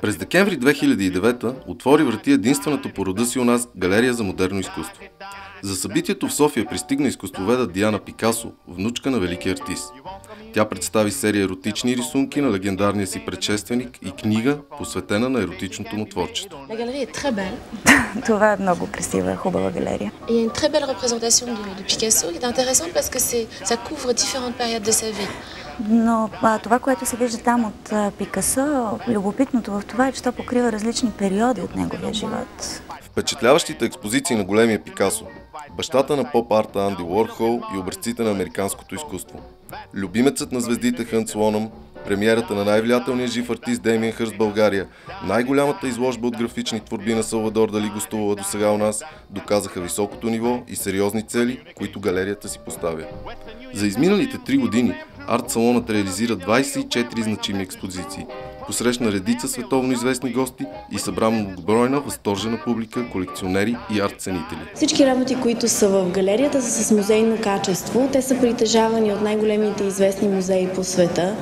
През декември 2009 отвори врати единствената по рода си у нас галерия за модерно изкуство. За събитието в София пристигна изкуствоведа Диана Пикасо, внучка на велики артист. Тя представи серия еротични рисунки на легендарния си предшественик и книга, посветена на еротичното му творчество. Това е много красива, хубава галерия. Il y a une très belle représentation de Picasso qui est intéressante parce que ça couvre différentes périodes de sa vie. Но това, което се вижда там от Пикасо, любопитното в това е, че то покрива различни периоди от неговия живот. Впечатляващите експозиции на големия Пикасо, бащата на поп-арта Анди Уорхол и образците на американското изкуство, любимецът на звездите Хънс Лонъм, премиерата на най-влиятелния жив артист Деймиан Хърст в България, най-голямата изложба от графични творби на Салвадор Дали гостувала досега у нас, доказаха високото ниво и сериозни цели, които галерията си поставя. За изминалите 3 години арт-салонът реализира 24 значими експозиции, посрещна редица световно известни гости и събра многобройна възторжена публика, колекционери и арт-ценители. Всички работи, които са в галерията, са с музейно качество. Те са притежавани от най-големите известни музеи по света.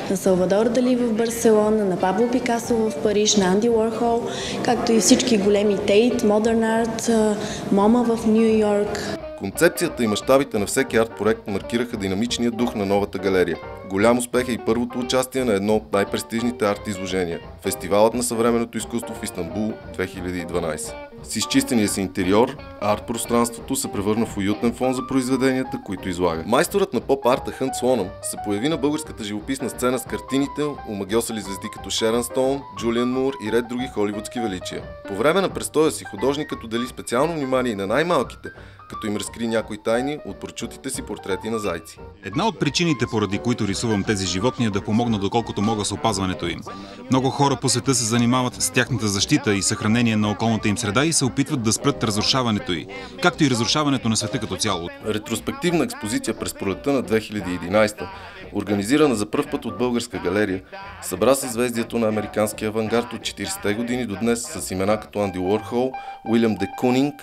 На Салвадор Дали в Барселона, на Пабло Пикасо в Париж, на Анди Уорхол, както и всички големи Тейт, Modern Art, МОМА в Ню Йорк. Концепцията и мащабите на всеки арт-проект маркираха динамичния дух на новата галерия. Голям успех е и първото участие на едно от най-престижните арт-изложения – Фестивалът на съвременното изкуство в Истанбул 2012. С изчистения си интериор, арт-пространството се превърна в уютен фон за произведенията, които излага. Майсторът на поп-арта Хънс Лонъм се появи на българската живописна сцена с картините, омагьосали звезди като Шерън Стоун, Джулиан Мур и ред други холивудски величия. По време на престоя си художникът отдели специално внимание на най-малките, като им разкри някои тайни от прочутите си портрети на зайци. Една от причините, поради които рисувам тези животни, е да помогна доколкото мога с опазването им. Много хора по света се занимават с тяхната защита и съхранение на околната им среда и се опитват да спрат разрушаването й, както и разрушаването на света като цяло. Ретроспективна експозиция през пролетта на 2011, организирана за пръв път от българска галерия, събра съзвездието на американския авангард от 40-те години до днес с имена като Анди Уорхол, Уилям Де Кунинг,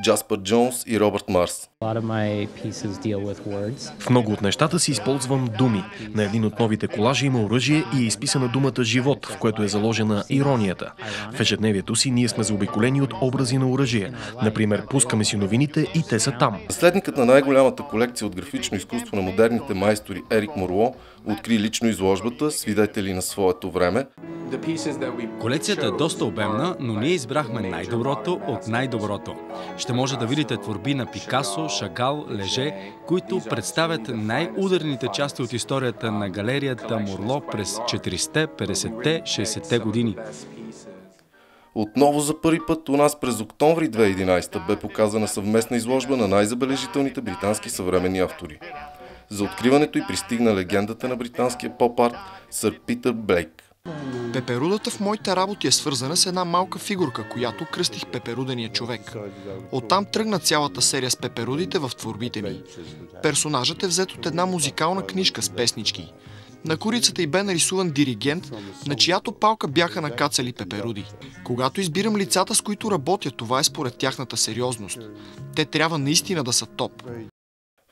Джаспър Джонс и Робърт Марс. В много от нещата си използвам думи. На един от новите колажи има оръжие и е изписана думата «живот», в което е заложена иронията. В ежедневието си ние сме заобиколени от образи на оръжие. Например, пускаме си новините и те са там. Наследникът на най-голямата колекция от графично изкуство на модерните майстори Ерик Морло откри лично изложбата «Свидетели на своето време». Колекцията е доста обемна, но ние избрахме най-доброто от най-доброто. Ще може да видите творби на Пикасо, Шагал, Леже, които представят най-ударните части от историята на галерията Морло през 40-те, 50-те, 60-те години. Отново за първи път у нас през октомври 2011 бе показана съвместна изложба на най-забележителните британски съвременни автори. За откриването й пристигна легендата на британския поп-арт сър Питър Блейк. Пеперудата в моите работи е свързана с една малка фигурка, която кръстих Пеперудения човек. Оттам тръгна цялата серия с пеперудите в творбите ми. Персонажът е взет от една музикална книжка с песнички. На корицата й бе нарисуван диригент, на чиято палка бяха накацали пеперуди. Когато избирам лицата, с които работя, това е според тяхната сериозност. Те трябва наистина да са топ.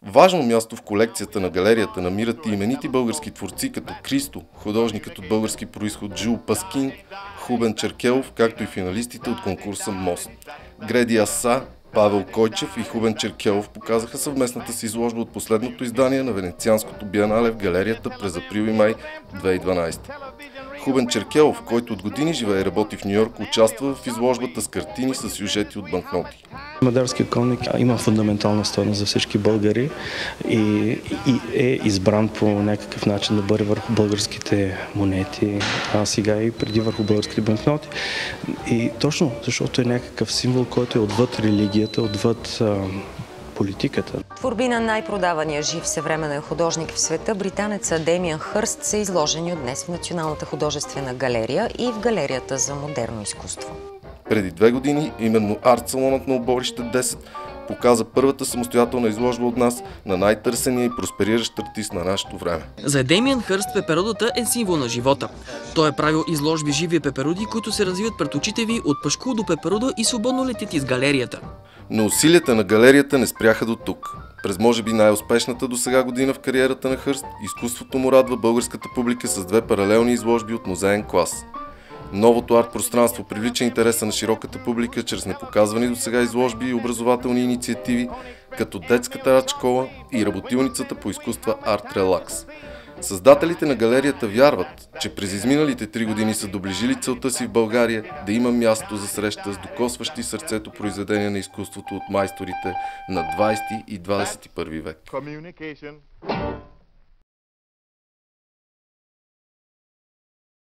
Важно място в колекцията на галерията намират и именити български творци като Кристо, художникът от български произход Жул Паскин, Хубен Черкелов, както и финалистите от конкурса Мост. Греди Аса, Павел Койчев и Хубен Черкелов показаха съвместната си изложба от последното издание на Венецианското биенале в галерията през април и май 2012. Хубен Черкелов, който от години живее и работи в Ню Йорк, участва в изложбата с картини с сюжети от банкноти. Модерският конник има фундаментална стойност за всички българи и е избран по някакъв начин да бъде върху българските монети, а сега и преди върху българските банкноти. И точно защото е някакъв символ, който е отвъд религията, отвъд политиката. Творби на най-продавания жив съвременен художник в света, британеца Деймиан Хърст, са изложени от днес в Националната художествена галерия и в Галерията за модерно изкуство. Преди 2 години именно арт-салонът на Оборище 10 показа първата самостоятелна изложба от нас на най-търсения и проспериращ артист на нашето време. За Деймиан Хърст пеперудата е символ на живота. Той е правил изложби живи пеперуди, които се развиват пред очите ви от пашкул до пеперуда и свободно летят из галерията. Но усилията на галерията не спряха до тук. През може би най-успешната досега година в кариерата на Хърст, изкуството му радва българската публика с 2 паралелни изложби от музеен клас. Новото арт-пространство привлича интереса на широката публика чрез непоказвани досега изложби и образователни инициативи, като детската арт-школа и работилницата по изкуства Арт Релакс. Създателите на галерията вярват, че през изминалите 3 години са доближили целта си в България да има място за среща с докосващи сърцето произведения на изкуството от майсторите на 20 и 21 век.